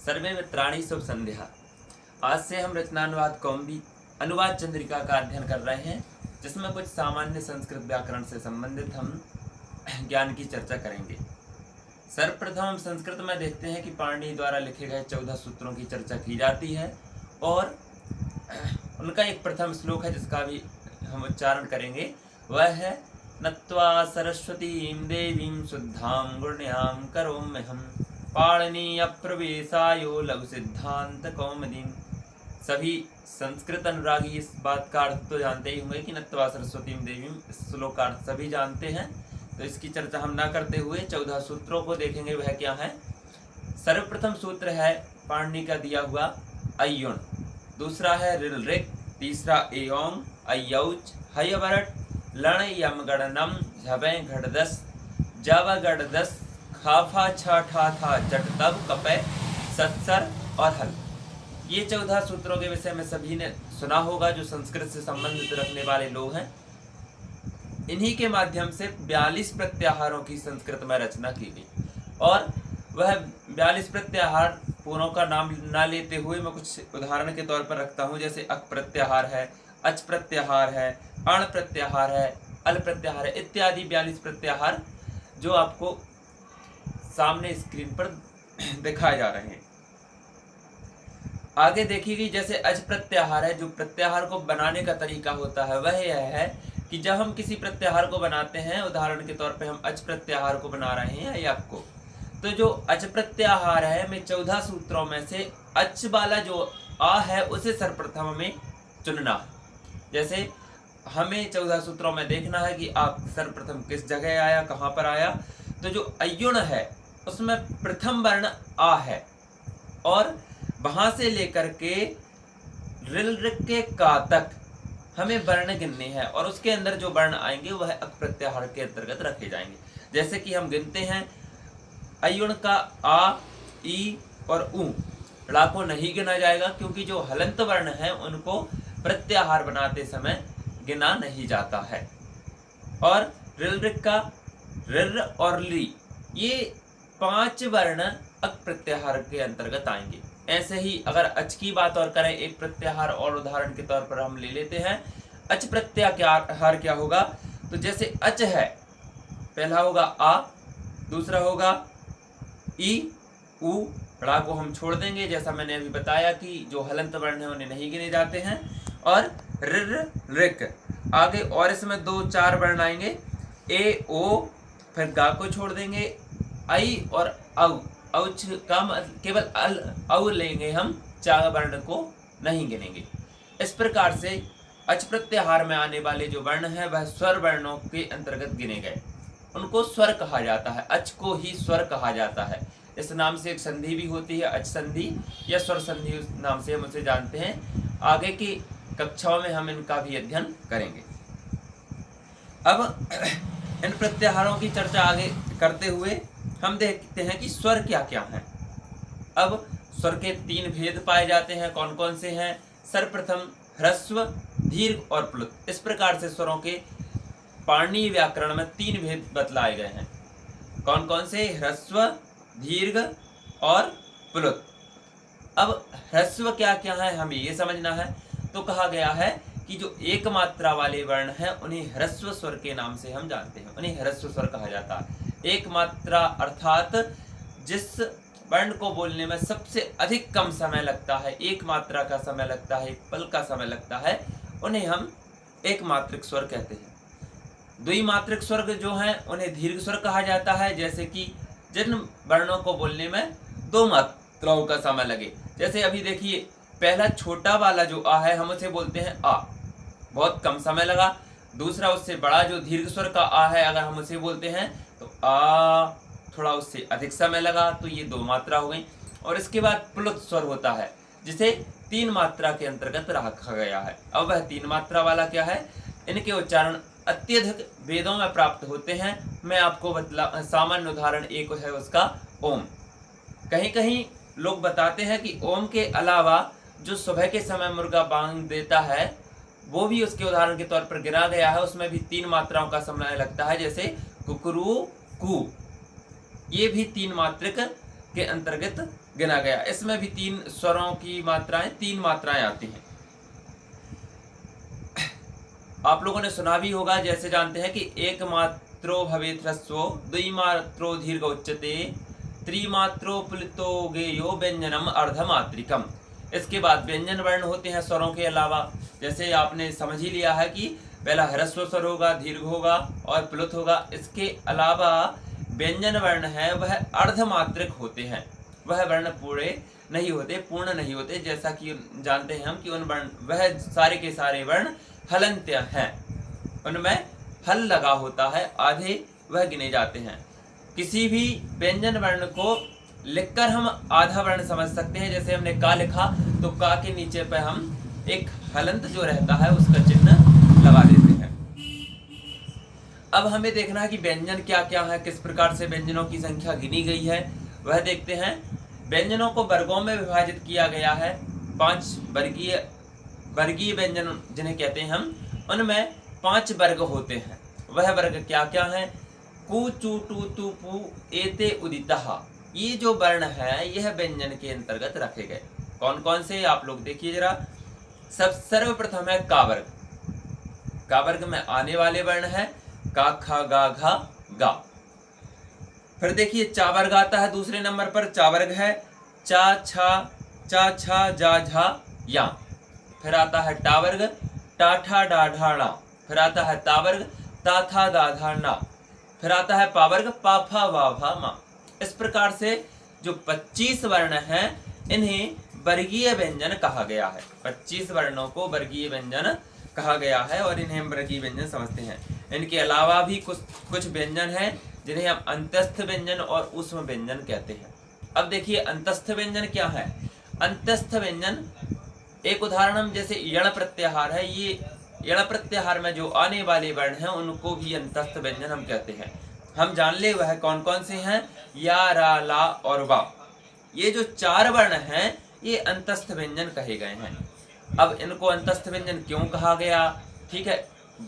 सर्वे मित्राणि शुभ संध्या। आज से हम रचनानुवाद कौमुदी अनुवाद चंद्रिका का अध्ययन कर रहे हैं, जिसमें कुछ सामान्य संस्कृत व्याकरण से संबंधित हम ज्ञान की चर्चा करेंगे। सर्वप्रथम हम संस्कृत में देखते हैं कि पाणिनि द्वारा लिखे गए 14 सूत्रों की चर्चा की जाती है और उनका एक प्रथम श्लोक है जिसका भी हम उच्चारण करेंगे। वह है नत्वा सरस्वतीं देवीं शुद्धां गुण्यां करोम्यहं पाणिनीय प्रवेशायो लघु सिद्धांत कौमुदीं। सभी संस्कृत अनुरागी इस बात का अर्थ तो जानते ही होंगे कि नत्वा सरस्वतीं देवीं, इस श्लोक का अर्थ सभी जानते हैं, तो इसकी चर्चा हम ना करते हुए 14 सूत्रों को देखेंगे। वह क्या है? सर्वप्रथम सूत्र है पाणिनि का दिया हुआ अय्युण, दूसरा है ऋल ऋक्, तीसरा एयोंग अयौच हयवरट लण यम गणनम झबे घड़दस जब गड़दस खाफा छा ठा था जट तब कपे सत्सर और हल। ये 14 सूत्रों के विषय में सभी ने सुना होगा जो संस्कृत से संबंधित रखने वाले लोग हैं। इन्हीं के माध्यम से 42 प्रत्याहारों की संस्कृत में रचना की गई और वह 42 प्रत्याहार पूर्णों का नाम ना लेते हुए मैं कुछ उदाहरण के तौर पर रखता हूँ। जैसे अक प्रत्याहार है, अच प्रत्याहार है, अण प्रत्याहार है, अल प्रत्याहार है इत्यादि 42 प्रत्याहार जो आपको सामने स्क्रीन पर दिखाए जा रहे हैं। आगे देखिए, जैसे अज प्रत्याहार है, जो प्रत्याहार को बनाने का तरीका होता है वह यह है कि जब हम किसी प्रत्याहार को बनाते हैं, उदाहरण के तौर पे हम अच प्रत्याहार को बना रहे हैं या को, तो जो अच प्रत्याहार है हमें 14 सूत्रों में से अच वाला जो आ है उसे सर्वप्रथम हमें चुनना है। जैसे हमें 14 सूत्रों में देखना है कि आप सर्वप्रथम किस जगह आया, कहाँ पर आया। तो जो अय्युण है उसमें प्रथम वर्ण आ है और वहां से लेकर के ऋल ऋक् के का तक हमें वर्ण गिनने हैं और उसके अंदर जो वर्ण आएंगे वह अक प्रत्याहार के अंतर्गत रखे जाएंगे। जैसे कि हम गिनते हैं, अय्युण का आ, ई और ऊ, ड़ा को नहीं गिना जाएगा क्योंकि जो हलंत वर्ण है उनको प्रत्याहार बनाते समय गिना नहीं जाता है। और ऋल ऋक् का ऋर और ली, ये 5 वर्ण अक प्रत्याहार के अंतर्गत आएंगे। ऐसे ही अगर अच की बात और करें, एक प्रत्याहार और उदाहरण के तौर पर हम ले लेते हैं। अच प्रत्याहार क्या होगा? तो जैसे अच है, पहला होगा आ, दूसरा होगा ई, ऊ, ड़ा को हम छोड़ देंगे जैसा मैंने अभी बताया कि जो हलंत वर्ण है उन्हें नहीं गिने जाते हैं। और ऋर ऋक्, आगे और इसमें 2-4 वर्ण आएंगे, ए ओ, फिर गा को छोड़ देंगे, आई और औ, औच का केवल अल औ लेंगे हम, चार वर्ण को नहीं गिनेंगे। इस प्रकार से अच प्रत्याहार में आने वाले जो वर्ण है वह स्वर वर्णों के अंतर्गत गिने गए, उनको स्वर कहा जाता है। अच को ही स्वर कहा जाता है। इस नाम से एक संधि भी होती है, अच संधि या स्वर संधि, उस नाम से हम उसे जानते हैं। आगे की कक्षाओं में हम इनका भी अध्ययन करेंगे। अब इन प्रत्याहारों की चर्चा आगे करते हुए हम देखते हैं कि स्वर क्या क्या हैं। अब स्वर के 3 भेद पाए जाते हैं। कौन कौन से हैं? सर्वप्रथम ह्रस्व, दीर्घ और प्लुत। इस प्रकार से स्वरों के पाणिनीय व्याकरण में 3 भेद बतलाए गए हैं। कौन कौन से? ह्रस्व, दीर्घ और प्लुत। अब ह्रस्व क्या क्या है हमें ये समझना है। तो कहा गया है कि जो एक मात्रा वाले वर्ण हैं उन्हें ह्रस्व स्वर के नाम से हम जानते हैं, उन्हें ह्रस्व स्वर कहा जाता है। एक मात्रा अर्थात जिस वर्ण को बोलने में सबसे अधिक कम समय लगता है, एक मात्रा का समय लगता है, एक पल का समय लगता है, उन्हें हम एक मात्रिक स्वर कहते हैं। द्विमात्रिक स्वर जो हैं उन्हें दीर्घ स्वर कहा जाता है। जैसे कि जिन वर्णों को बोलने में 2 मात्राओं का समय लगे। जैसे अभी देखिए, पहला छोटा वाला जो आ है हम उसे बोलते हैं आ, बहुत कम समय लगा। दूसरा उससे बड़ा जो दीर्घ स्वर का आ है, अगर हम उसे बोलते हैं तो आ, थोड़ा उससे अधिक समय लगा, तो ये 2 मात्रा हो गई। और इसके बाद प्लुत स्वर होता है जिसे 3 मात्रा के अंतर्गत रखा गया है। अब वह 3 मात्रा वाला क्या है? इनके उच्चारण अत्यधिक वेदों में प्राप्त होते हैं। मैं आपको सामान्य उदाहरण एक है उसका ओम। कहीं कहीं लोग बताते हैं कि ओम के अलावा जो सुबह के समय मुर्गा बांग देता है वो भी उसके उदाहरण के तौर पर गिना गया है। उसमें भी 3 मात्राओं का समय लगता है, जैसे कुकरू कु, ये भी 3 मात्रिक के अंतर्गत गिना गया। इसमें भी 3 स्वरों की मात्राएं, 3 मात्राएं आती हैं। आप लोगों ने सुना भी होगा, जैसे जानते हैं कि एक मात्रो भवेत् ह्रस्वो, द्वि मात्रो दीर्घ उच्यते, त्रिमात्रो प्लुतो गेयो व्यंजनम अर्धमात्रिकम। इसके बाद व्यंजन वर्ण होते हैं स्वरों के अलावा। जैसे आपने समझ ही लिया है कि पहला ह्रस्व स्वर होगा, दीर्घ होगा और प्लुत होगा। इसके अलावा व्यंजन वर्ण है वह अर्धमात्रिक होते हैं, वह वर्ण पूरे नहीं होते, पूर्ण नहीं होते। जैसा कि जानते हैं हम कि उन वर्ण, वह सारे के सारे वर्ण हलंत्य हैं, उनमें हल लगा होता है, आधे वह गिने जाते हैं। किसी भी व्यंजन वर्ण को लिखकर हम आधा वर्ण समझ सकते हैं। जैसे हमने का लिखा तो का के नीचे पे हम एक हलंत जो रहता है उसका चिन्ह लगा देते हैं। अब हमें देखना है कि व्यंजन क्या क्या है, किस प्रकार से व्यंजनों की संख्या गिनी गई है, वह देखते हैं। व्यंजनों को वर्गों में विभाजित किया गया है। 5 वर्गीय व्यंजन जिन्हें कहते हैं हम, उनमें 5 वर्ग होते हैं। वह वर्ग क्या क्या है? कु चु टू तु पु एते उदितः। ये जो वर्ण है यह व्यंजन के अंतर्गत रखे गए। कौन कौन से, आप लोग देखिए जरा। सर्वप्रथम है का वर्ग। का वर्ग में आने वाले वर्ण है का, खा, गा, घा, गा। फिर देखिए चा वर्ग आता है दूसरे नंबर पर। चा वर्ग है चा, छा, चा, छा, जा, झा, या। फिर आता है टा वर्ग, टा, ठा, डा, ढा, णा। फिर आता है ता वर्ग, ता, था, दा, धा, ना। फिर आता है पा वर्ग, पा, फा, वा, भा, मा। इस प्रकार से जो 25 वर्ण हैं इन्हें वर्गीय व्यंजन कहा गया है। 25 वर्णों को वर्गीय व्यंजन कहा गया है और इन्हें हम वर्गीय व्यंजन समझते हैं। इनके अलावा भी कुछ व्यंजन हैं जिन्हें हम अंतस्थ व्यंजन और ऊष्म व्यंजन कहते हैं। अब देखिए अंतस्थ व्यंजन क्या है। अंतस्थ व्यंजन एक उदाहरण हम जैसे यण प्रत्याहार है, ये यण प्रत्याहार में जो आने वाले वर्ण हैं उनको भी अंतस्थ व्यंजन हम कहते हैं। हम जान ले वह कौन कौन से हैं, या, रा, ला और वा। ये जो 4 वर्ण हैं ये अंतस्थ व्यंजन कहे गए हैं। अब इनको अंतस्थ व्यंजन क्यों कहा गया, ठीक है,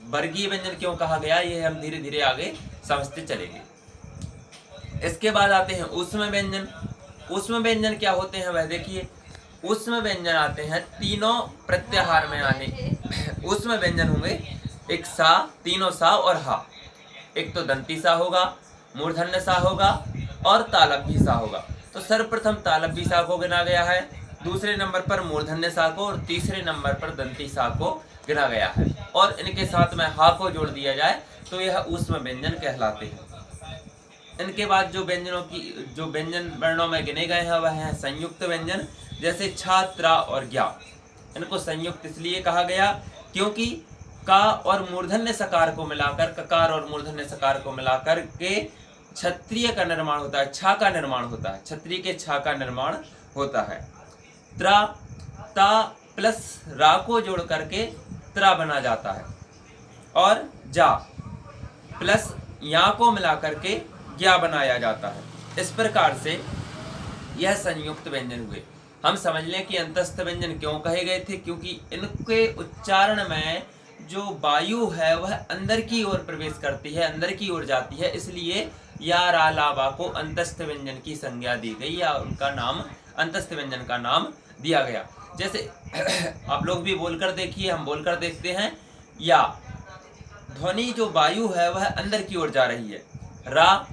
वर्गीय व्यंजन क्यों कहा गया, ये हम धीरे धीरे आगे समझते चलेंगे। इसके बाद आते हैं ऊष्म व्यंजन। ऊष्म व्यंजन क्या होते हैं वह देखिए। ऊष्म व्यंजन आते हैं तीनों प्रत्याहार में आने। ऊष्म व्यंजन होंगे एक सा, तीनों सा और हा। एक तो दंती सा होगा, मूर्धन्य सा होगा और तालव्य सा होगा। तो सर्वप्रथम तालव्य सा को गिना गया है, दूसरे नंबर पर मूर्धन्य सा को और तीसरे नंबर पर दंती सा को गिना गया है। और इनके साथ में हा को जोड़ दिया जाए तो यह ऊष्म व्यंजन कहलाते हैं। इनके बाद जो व्यंजन वर्णों में गिने गए हैं वह है संयुक्त व्यंजन। जैसे छा, त्रा और ज्ञा। इनको संयुक्त इसलिए कहा गया क्योंकि का और मूर्धन्य सकार को मिलाकर, ककार और मूर्धन्य सकार को मिलाकर के क्षत्रिय का निर्माण होता है, छा का निर्माण होता है, क्षत्रिय के छा का निर्माण होता है। त्रा, ता प्लस रा को जोड़ करके त्रा बना जाता है और जा प्लस या को मिला करके ज्ञा बनाया जाता है। इस प्रकार से यह संयुक्त व्यंजन हुए। हम समझ लें कि अंतस्थ व्यंजन क्यों कहे गए थे, क्योंकि इनके उच्चारण में जो वायु है वह अंदर की ओर प्रवेश करती है, अंदर की ओर जाती है, इसलिए या, रा, ला, वा को अंतस्थ व्यंजन की संज्ञा दी गई या उनका नाम अंतस्थ व्यंजन का नाम दिया गया। जैसे आप लोग भी बोलकर देखिए, हम बोलकर देखते हैं। या ध्वनि जो वायु है वह अंदर की ओर जा रही है, रा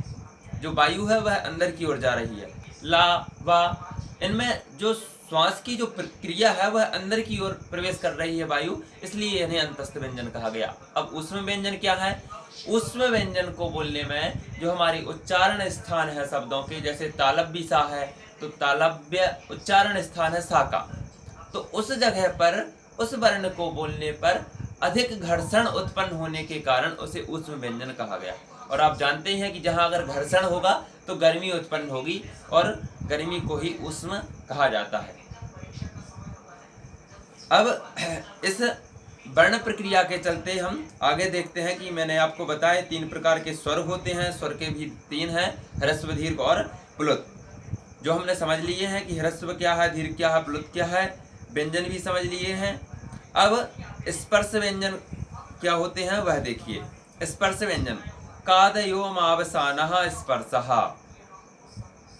जो वायु है वह अंदर की ओर जा रही है, ला, वा इनमें जो श्वास की जो प्रक्रिया है वह अंदर की ओर प्रवेश कर रही है वायु, इसलिए इन्हें अंतस्थ व्यंजन कहा गया। अब ऊष्म व्यंजन क्या है? ऊष्म व्यंजन को बोलने में जो हमारी उच्चारण स्थान है शब्दों के, जैसे तालव्य सा है तो तालव्य उच्चारण स्थान है सा का, तो उस जगह पर उस वर्ण को बोलने पर अधिक घर्षण उत्पन्न होने के कारण उसे ऊष्म व्यंजन कहा गया। और आप जानते हैं कि जहां अगर घर्षण होगा तो गर्मी उत्पन्न होगी और गर्मी को ही ऊष्म कहा जाता है। अब इस वर्ण प्रक्रिया के चलते हम आगे देखते हैं कि मैंने आपको बताया 3 प्रकार के स्वर होते हैं। स्वर के भी 3 हैं, ह्रस्व, दीर्घ और प्लुत। जो हमने समझ लिए हैं कि ह्रस्व क्या है, दीर्घ क्या है, प्लुत क्या है, व्यंजन भी समझ लिए हैं। अब स्पर्श व्यंजन क्या होते हैं वह देखिए। स्पर्श व्यंजन कादयो मावसानः स्पर्शः।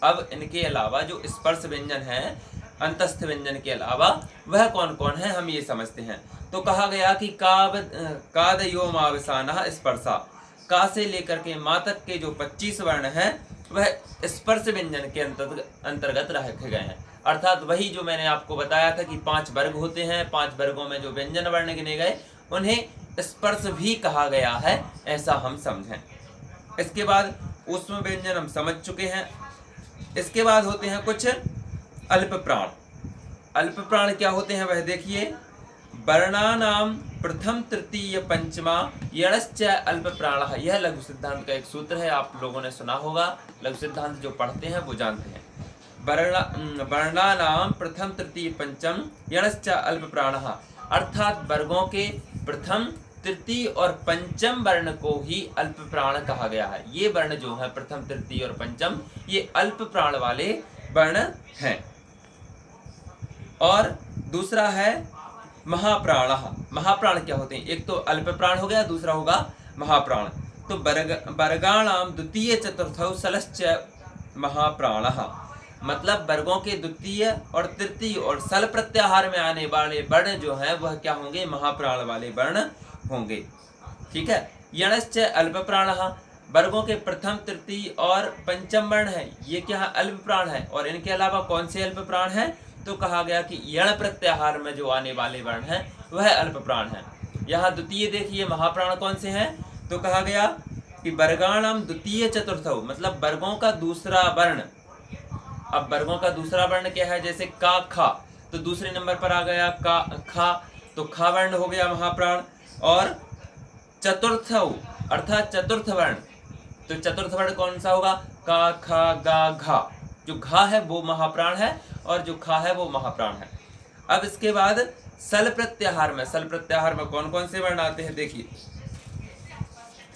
अब इनके अलावा जो स्पर्श व्यंजन है, अंतस्थ व्यंजन के अलावा वह कौन कौन है हम ये समझते हैं। तो कहा गया कि कादयो मावसाना स्पर्शा, का से लेकर के मा तक के जो 25 वर्ण हैं वह स्पर्श व्यंजन के अंतर्गत रखे गए हैं। अर्थात वही जो मैंने आपको बताया था कि 5 वर्ग होते हैं, 5 वर्गों में जो व्यंजन वर्ण गिने गए उन्हें स्पर्श भी कहा गया है, ऐसा हम समझें। इसके बाद ऊष्म व्यंजन हम समझ चुके हैं। इसके बाद होते हैं कुछ अल्प प्राण। अल्प प्राण क्या होते हैं वह देखिए। वर्णानाम प्रथम तृतीय पंचमा यणश्च अल्प प्राण। यह लघु सिद्धांत का एक सूत्र है, आप लोगों ने सुना होगा। लघु सिद्धांत जो पढ़ते हैं वो जानते हैं। वर्णानाम प्रथम तृतीय पंचम यणश्च अल्प प्राण, अर्थात वर्गों के प्रथम तृतीय और पंचम वर्ण को ही अल्प प्राण कहा गया है। ये वर्ण जो है प्रथम तृतीय और पंचम, ये अल्प प्राण वाले वर्ण हैं। और दूसरा है महाप्राण। महाप्राण क्या होते हैं? एक तो अल्प प्राण हो गया, दूसरा होगा महाप्राण। तो वर्गाणाम द्वितीय चतुर्थ सलश्च महाप्राण, मतलब वर्गों के द्वितीय और तृतीय और सल प्रत्याहार में आने वाले वर्ण जो है वह क्या होंगे? महाप्राण वाले वर्ण होंगे। ठीक है। यणश्च अल्प प्राण, वर्गों के प्रथम तृतीय और पंचम वर्ण है, ये क्या है? अल्प प्राण है। और इनके अलावा कौन से अल्प प्राण है? तो कहा गया कि यण प्रत्याहार में जो आने वाले वर्ण हैं वह अल्प प्राण है। यहाँ द्वितीय देखिए महाप्राण कौन से हैं? तो कहा गया कि वर्गाणाम द्वितीय चतुर्थ, मतलब वर्गों का दूसरा वर्ण। अब वर्गों का दूसरा वर्ण क्या है? जैसे का खा, तो दूसरे नंबर पर आ गया का खा, तो खा वर्ण हो गया महाप्राण। और चतुर्थ अर्थात चतुर्थ वर्ण, तो चतुर्थ वर्ण कौन सा होगा? का खा गा घा, जो घा है वो महाप्राण है और जो खा है वो महाप्राण है। अब इसके बाद सल प्रत्याहार में, सल प्रत्याहार में कौन कौन से वर्ण आते हैं देखिए।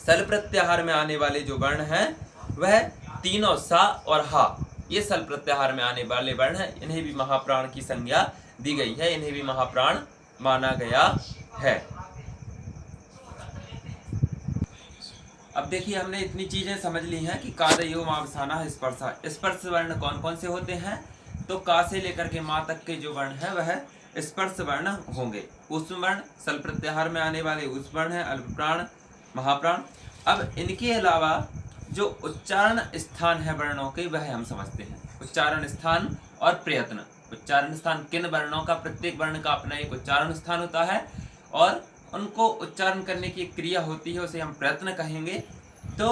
सल प्रत्याहार में आने वाले जो वर्ण हैं वह तीनों सा और हा, ये सल प्रत्याहार में आने वाले वर्ण हैं। इन्हें भी महाप्राण की संज्ञा दी गई है, इन्हें भी महाप्राण माना गया है। अब देखिए हमने इतनी चीजें समझ ली हैं कि कादयो मावसाना स्पर्शा। स्पर्श वर्ण कौन कौन से होते हैं? तो का से लेकर के मा तक के जो वर्ण है वह स्पर्श वर्ण होंगे। ऊष्म वर्ण सल प्रत्याहार में आने वाले ऊष्म वर्ण है, अल्प प्राण, महाप्राण। अब इनके अलावा जो उच्चारण स्थान है वर्णों के वह हम समझते हैं। उच्चारण स्थान और प्रयत्न। उच्चारण स्थान किन वर्णों का, प्रत्येक वर्ण का अपना एक उच्चारण स्थान होता है और उनको उच्चारण करने की क्रिया होती है, उसे हम प्रयत्न कहेंगे। तो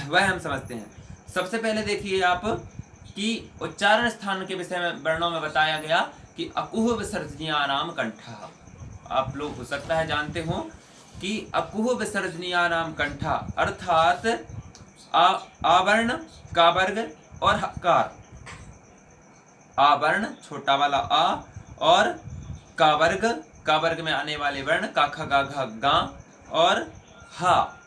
वह हम समझते हैं। सबसे पहले देखिए आप कि उच्चारण स्थान के विषय में वर्णों में बताया गया कि अकुह विसर्जनीयानाम कंठा। आप लोग हो सकता है जानते हो कि अकुह विसर्जनीयानाम कंठा अर्थात आवर्ण, कावर्ग और हकार। आवर्ण छोटा वाला आ और कावर्ग, कावर्ग में आने वाले वर्ण का ख गा घ गा और हा,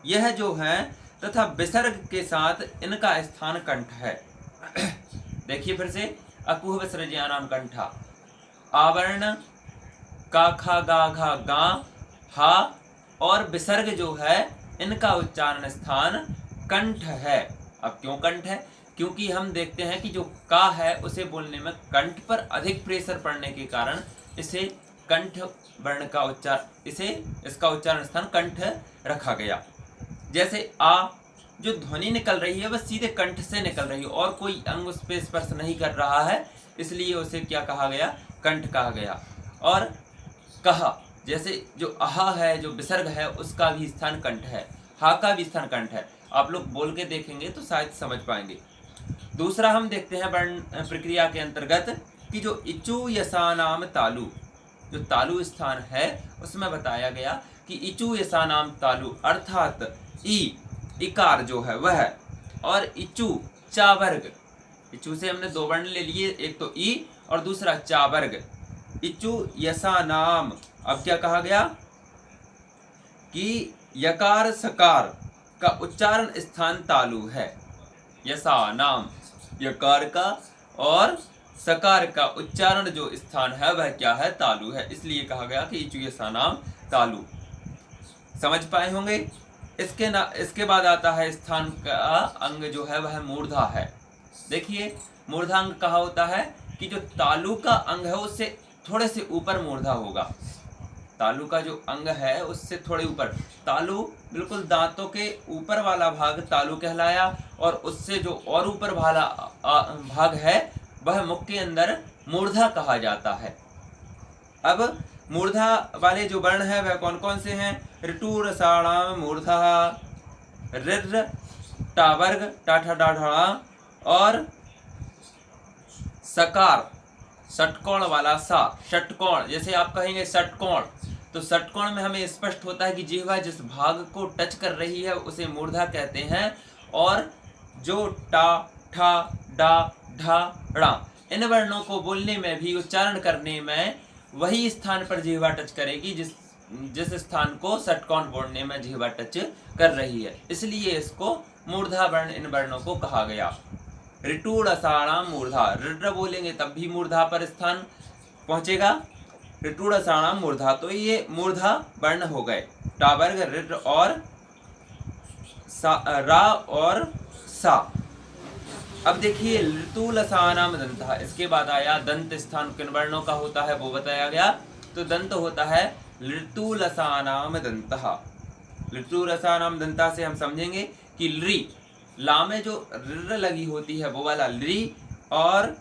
यह जो है तथा विसर्ग के साथ इनका स्थान कंठ है। देखिए फिर से, अकुह विसर्जनीयानाम कंठा, आवर्ण का ख गा घ गा हा और विसर्ग जो है इनका उच्चारण स्थान कंठ है। अब क्यों कंठ है? क्योंकि हम देखते हैं कि जो का है उसे बोलने में कंठ पर अधिक प्रेशर पड़ने के कारण इसे कंठ वर्ण का इसका उच्चारण स्थान कंठ रखा गया। जैसे आ जो ध्वनि निकल रही है वह सीधे कंठ से निकल रही है और कोई अंग उस पे स्पर्श नहीं कर रहा है, इसलिए उसे क्या कहा गया? कंठ कहा गया। और कहा, जैसे जो आहा है, जो विसर्ग है, उसका भी स्थान कंठ है, हा का भी स्थान कंठ है। आप लोग बोल के देखेंगे तो शायद समझ पाएंगे। दूसरा हम देखते हैं वर्ण प्रक्रिया के अंतर्गत कि जो इचु यसानाम तालु, जो तालु स्थान है उसमें बताया गया कि इचु यसानाम तालु अर्थात इकार जो है वह और इचु चावर्ग। इचु से हमने दो वर्ण ले लिए, एक तो ई और दूसरा चावर्ग। इचु यसानाम, अब क्या कहा गया कि यकार सकार का उच्चारण स्थान तालु है। यसा नाम यकार का और सकार का उच्चारण जो स्थान है वह क्या है? तालु है, इसलिए कहा गया कि इचु यसा नाम तालु। समझ पाए होंगे। इसके बाद आता है स्थान का अंग जो है वह मूर्धा है। देखिए मूर्धांग कहा होता है कि जो तालु का अंग है उससे थोड़े से ऊपर मूर्धा होगा। तालु का जो अंग है उससे थोड़े ऊपर, तालु बिल्कुल दांतों के ऊपर वाला भाग तालु कहलाया, और उससे जो और ऊपर वाला भाग है वह मुख के अंदर मूर्धा कहा जाता है। अब मूर्धा वाले जो वर्ण है वह कौन कौन से हैं? ऋतु रसाणाम मूर्धा, ऋ टावर्ग टाठा डाढ़ा, और सकार षटकोण वाला सा। षटकोण जैसे आप कहेंगे षटकोण, तो षटकोण में हमें स्पष्ट होता है कि जिह्वा जिस भाग को टच कर रही है उसे मूर्धा कहते हैं। और जो टा ठा डा ढा ड़ा इन वर्णों को बोलने में भी, उच्चारण करने में वही स्थान पर जिह्वा टच करेगी जिस स्थान को षटकोण बोलने में जिह्वा टच कर रही है, इसलिए इसको मूर्धा वर्ण इन वर्णों को कहा गया। ऋटू रसाणाम मूर्धा, ऋ बोलेंगे तब भी मूर्धा पर स्थान पहुंचेगा। ऋटू रसाणाम मूर्धा, तो ये मूर्धा वर्ण हो गए। टावर्ग ऋ और रा और सा। अब देखिए ऋतु लसानाम दंता, इसके बाद आया दंत स्थान किन वर्णों का होता है वो बताया गया। तो दंत होता है ऋतु लसानाम दंता। ऋतु रसानाम दंता से हम समझेंगे कि ली, ला में जो ऋ लगी होती है वो वाला ली, और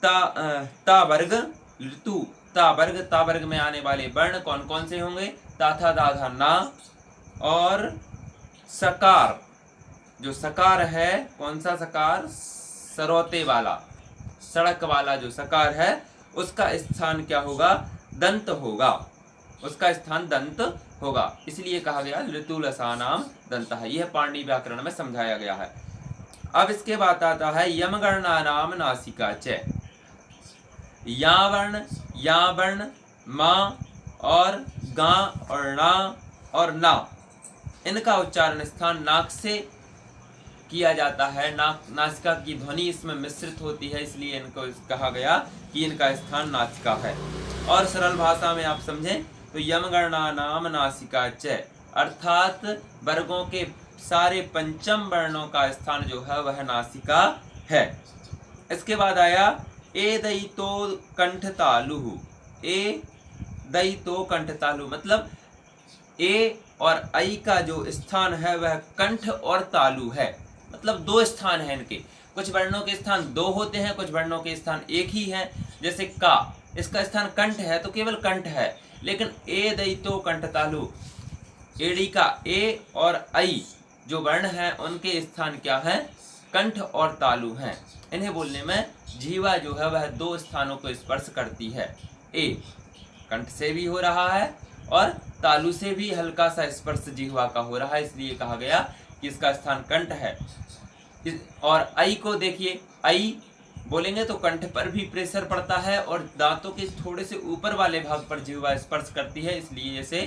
ता वर्ग ऋतु, ता वर्ग में आने वाले वर्ण कौन कौन से होंगे? ताथा दाधा ना, और सकार, जो सकार है कौन सा सकार? सरोते वाला, सड़क वाला जो सकार है उसका स्थान क्या होगा? दंत होगा, उसका स्थान दंत होगा, इसलिए कहा गया ऋतु लसानाम दंत है। यह पाणिनि व्याकरण में समझाया गया है। अब इसके बाद आता है यमगणना नाम नासिका च। या वर्ण मा और गा और ना और ना, इनका उच्चारण स्थान नाक से किया जाता है। नासिका की ध्वनि इसमें मिश्रित होती है, इसलिए इनको कहा गया कि इनका स्थान नासिका है। और सरल भाषा में आप समझें तो यमगणना नाम नासिका च, अर्थात वर्गों के सारे पंचम वर्णों का स्थान जो है वह नासिका है। इसके बाद आया ए दयितो कंठ तालु। ए दयितो कंठ तालु मतलब ए और आई का जो स्थान है वह कंठ और तालु है, मतलब दो स्थान है इनके। कुछ वर्णों के स्थान दो होते हैं, कुछ वर्णों के स्थान एक ही है। जैसे का, इसका स्थान कंठ है तो केवल कंठ है, लेकिन ए दयितो कंठ तालु, एड़ी का ए और आई जो वर्ण है उनके स्थान क्या है? कंठ और तालु हैं। इन्हें बोलने में जीवा जो है वह दो स्थानों को स्पर्श करती है। ए कंठ से भी हो रहा है और तालु से भी हल्का सा स्पर्श जिह्वा का हो रहा है, इसलिए कहा गया कि इसका स्थान कंठ है। और आई को देखिए, आई बोलेंगे तो कंठ पर भी प्रेशर पड़ता है और दांतों के थोड़े से ऊपर वाले भाग पर जिह्वा स्पर्श करती है, इसलिए इसे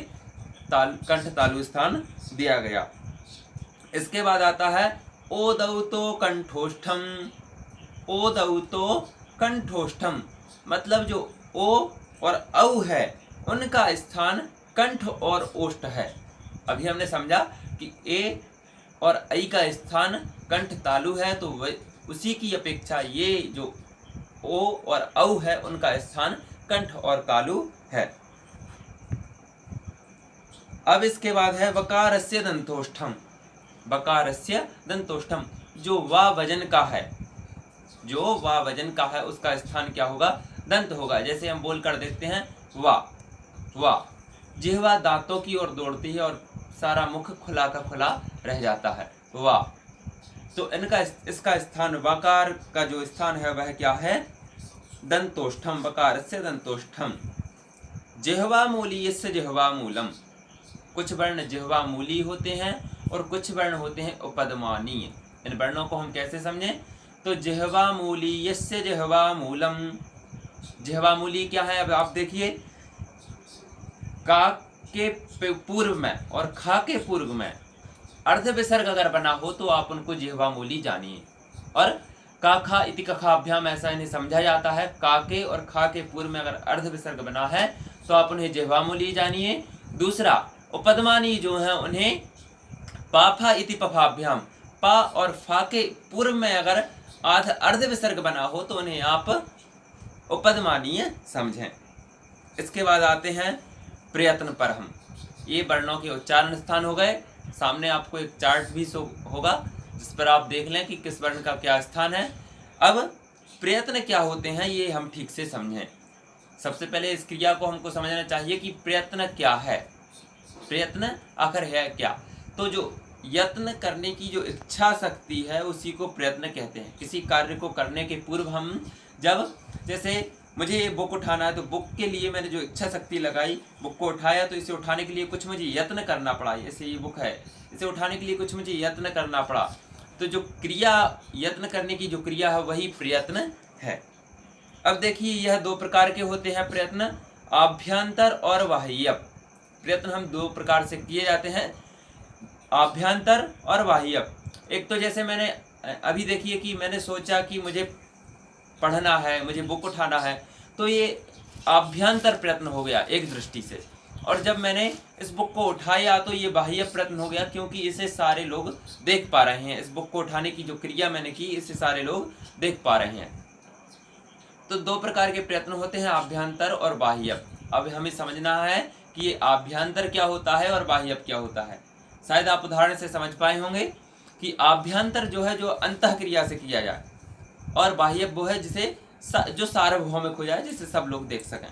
कंठ तालु स्थान दिया गया। इसके बाद आता है ओदौतो कंठोष्ठम। ओदौतो कंठोष्ठम मतलब जो ओ और औ है उनका स्थान कंठ और ओष्ठ है। अभी हमने समझा कि ए और ऐ का स्थान कंठ तालु है, तो उसी की अपेक्षा ये जो ओ और औ है उनका स्थान कंठ और तालु है। अब इसके बाद है वकारस्य दंतोष्ठम। वकारस्य दंतोष्ठम जो वा वजन का है, जो वा वजन का है उसका स्थान क्या होगा? दंत होगा। जैसे हम बोल कर देखते हैं वा वा, जिह्वा दांतों की ओर दौड़ती है और सारा मुख खुला का खुला रह जाता है वा। तो इनका इसका स्थान वकार का जो स्थान है वह क्या है? दंतोष्ठम। वकारस्य दंतोष्ठम। जिह्वा मूली यस्य जिह्वा मूलम। कुछ वर्ण जिह्वा मूली होते हैं और कुछ वर्ण होते हैं उपदमानीय। इन वर्णों को हम कैसे समझें? तो जिह्वा मूली यस्य जिह्वा मूलम। जिह्वा मूली क्या है? अब आप देखिए, का के पूर्व में और खा के पूर्व में अर्ध विसर्ग अगर बना हो तो आप उनको जिह्वा मूली जानिए। और का खा इति कखाभ्याम ऐसा इन्हें समझा जाता है। का के और खा के पूर्व में अगर अर्ध विसर्ग बना है तो आप उन्हें जिह्वा मूली जानिए। दूसरा उपदमानी जो है उन्हें पाफा इति पफाभ्याम, पा और फा के पूर्व में अगर अर्ध विसर्ग बना हो तो उन्हें आप उपधमानीय समझें। इसके बाद आते हैं प्रयत्न पर। हम ये वर्णों के उच्चारण स्थान हो गए। सामने आपको एक चार्ट भी शो होगा जिस पर आप देख लें कि किस वर्ण का क्या स्थान है। अब प्रयत्न क्या होते हैं ये हम ठीक से समझें। सबसे पहले इस क्रिया को हमको समझना चाहिए कि प्रयत्न क्या है, प्रयत्न आखिर है क्या। तो जो यत्न करने की जो इच्छा शक्ति है उसी को प्रयत्न कहते हैं। किसी कार्य को करने के पूर्व हम जब, जैसे मुझे ये बुक उठाना है तो बुक के लिए मैंने जो इच्छा शक्ति लगाई, बुक को उठाया, तो इसे उठाने के लिए कुछ मुझे यत्न करना पड़ा। जैसे ये बुक है, इसे उठाने के लिए कुछ मुझे यत्न करना पड़ा। तो जो क्रिया, यत्न करने की जो क्रिया है वही प्रयत्न है। अब देखिए यह दो प्रकार के होते हैं प्रयत्न, आभ्यंतर और बाह्य। प्रयत्न हम दो प्रकार से किए जाते हैं, आभ्यंतर और बाह्य। एक तो जैसे मैंने अभी देखिए कि मैंने सोचा कि मुझे पढ़ना है, मुझे बुक उठाना है, तो ये आभ्यंतर प्रयत्न हो गया एक दृष्टि से। और जब मैंने इस बुक को उठाया तो ये बाह्य प्रयत्न हो गया, क्योंकि इसे सारे लोग देख पा रहे हैं। इस बुक को उठाने की जो क्रिया मैंने की इसे सारे लोग देख पा रहे हैं। तो दो प्रकार के प्रयत्न होते हैं, आभ्यंतर और बाह्य। अब हमें समझना है कि ये आभ्यंतर क्या होता है और बाह्य क्या होता है। शायद आप उदाहरण से समझ पाए होंगे कि आभ्यंतर जो है जो अंतः क्रिया से किया जाए, और बाह्य वो है जिसे जो सार्वभौमिक हो जाए, जिसे सब लोग देख सकें।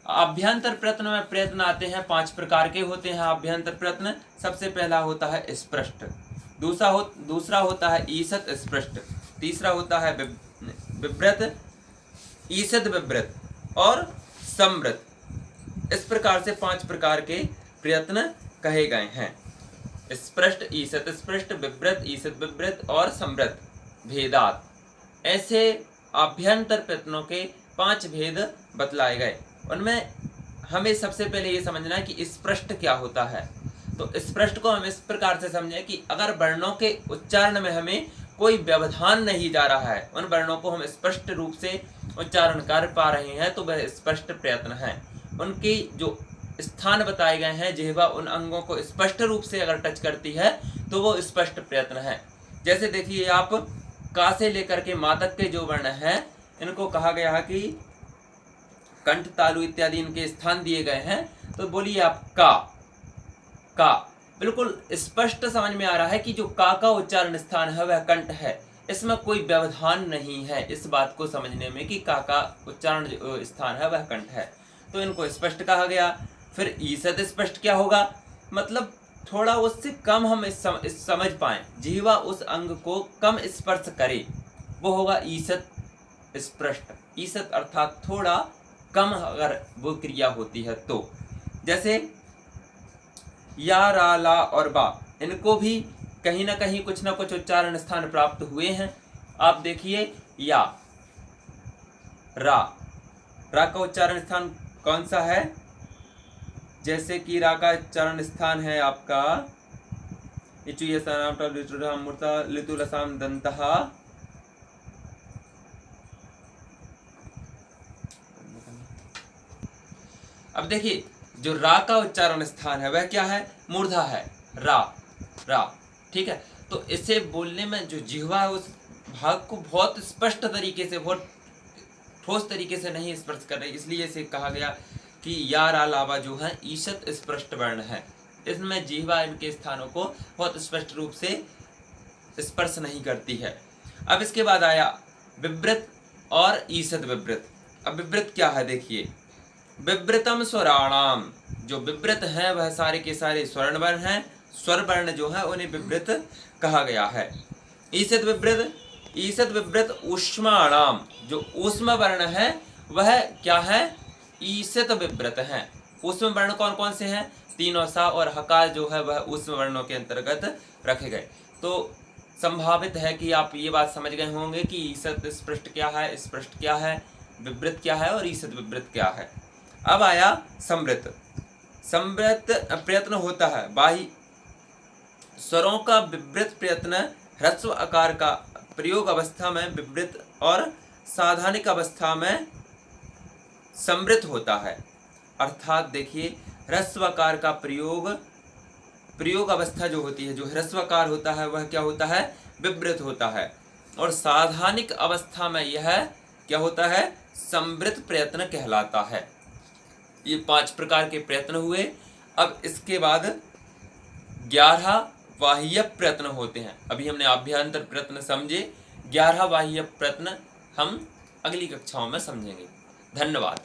आभ्यंतर प्रयत्न में प्रयत्न आते हैं 5 प्रकार के होते हैं आभ्यंतर प्रयत्न। सबसे पहला होता है स्पृष्ट, दूसरा होता है ईषत स्पृष्ट, तीसरा होता है विव्रत, ईषद विव्रत और संवृत। इस प्रकार से 5 प्रकार के प्रयत्न कहे गए हैं। स्पृष्ट, ईषत स्पृष्ट, विव्रत, ईषद विव्रत और संवृत भेदात। ऐसे आभ्यंतर प्रयत्नों के 5 भेद बतलाए गए। उनमें हमें सबसे पहले ये समझना है कि स्पष्ट क्या होता है। तो स्पष्ट को हम इस प्रकार से समझें कि अगर वर्णों के उच्चारण में हमें कोई व्यवधान नहीं जा रहा है, उन वर्णों को हम स्पष्ट रूप से उच्चारण कर पा रहे हैं, तो वह स्पष्ट प्रयत्न है। उनकी जो स्थान बताए गए हैं, जिह्वा उन अंगों को स्पष्ट रूप से अगर टच करती है तो वो स्पष्ट प्रयत्न है। जैसे देखिए आप का से लेकर के मा तक के जो वर्ण हैं इनको कहा गया है कि कंठ, तालु इत्यादि इनके स्थान दिए गए हैं। तो बोलिए आप का बिल्कुल स्पष्ट समझ में आ रहा है कि जो का उच्चारण स्थान है वह कंठ है, इसमें कोई व्यवधान नहीं है इस बात को समझने में कि का उच्चारण स्थान है वह कंठ है। तो इनको स्पष्ट कहा गया। फिर ईषद स्पष्ट क्या होगा, मतलब थोड़ा उससे कम हम समझ पाएं, जिह्वा उस अंग को कम स्पर्श करे, वो होगा ईषद स्पष्ट। ईषद अर्थात थोड़ा कम अगर वो क्रिया होती है तो। जैसे या, रा, ला और बा, इनको भी कहीं ना कहीं कुछ ना कुछ उच्चारण स्थान प्राप्त हुए हैं। आप देखिए या, रा का उच्चारण स्थान कौन सा है, जैसे कि रा का उच्चारण स्थान है आपका लितुलसाम दंतः। अब देखिए जो रा का उच्चारण स्थान है वह क्या है, मूर्धा है, रा, ठीक है। तो इसे बोलने में जो जिह्वा है उस भाग को बहुत स्पष्ट तरीके से, बहुत ठोस तरीके से नहीं स्पर्श कर रही, इसलिए इसे कहा गया कि या, रा, लावा जो है ईषत स्पष्ट वर्ण है। इसमें जिह्वा इनके स्थानों को बहुत स्पष्ट रूप से स्पर्श नहीं करती है। अब इसके बाद आया विव्रत और ईषद विव्रत। अब विव्रत क्या है देखिए, विव्रतम स्वराणाम, जो विव्रत हैं वह सारे के सारे स्वर्ण वर्ण हैं, स्वर वर्ण जो है उन्हें विव्रत कहा गया है। ईषद विव्रत ऊष्माणाम, जो ऊष्म वर्ण है वह क्या है, ईषद विव्रत हैं। ऊष्म वर्ण कौन कौन से हैं, तीनों सा और हकार जो है वह ऊष्म वर्णों के अंतर्गत रखे गए। तो संभावित है कि आप ये बात समझ गए होंगे कि ईषद स्पष्ट क्या है, स्पष्ट क्या है, विव्रत क्या है और ईषद विव्रत क्या है। अब आया संवृत। संवृत प्रयत्न होता है बाह्य स्वरों का विव्रत प्रयत्न ह्रस्व आकार का प्रयोग अवस्था में विव्रत और साधानिक अवस्था में संवृत होता है। अर्थात देखिए ह्रस्व आकार का प्रयोग अवस्था जो होती है, जो ह्रस्व आकार होता है वह क्या होता है, विव्रत होता है। और सावधानिक अवस्था में यह क्या होता है, संवृत प्रयत्न कहलाता है। ये 5 प्रकार के प्रयत्न हुए। अब इसके बाद 11 बाह्य प्रयत्न होते हैं। अभी हमने आभ्यंतर प्रयत्न समझे, 11 बाह्य प्रयत्न हम अगली कक्षाओं में समझेंगे। धन्यवाद।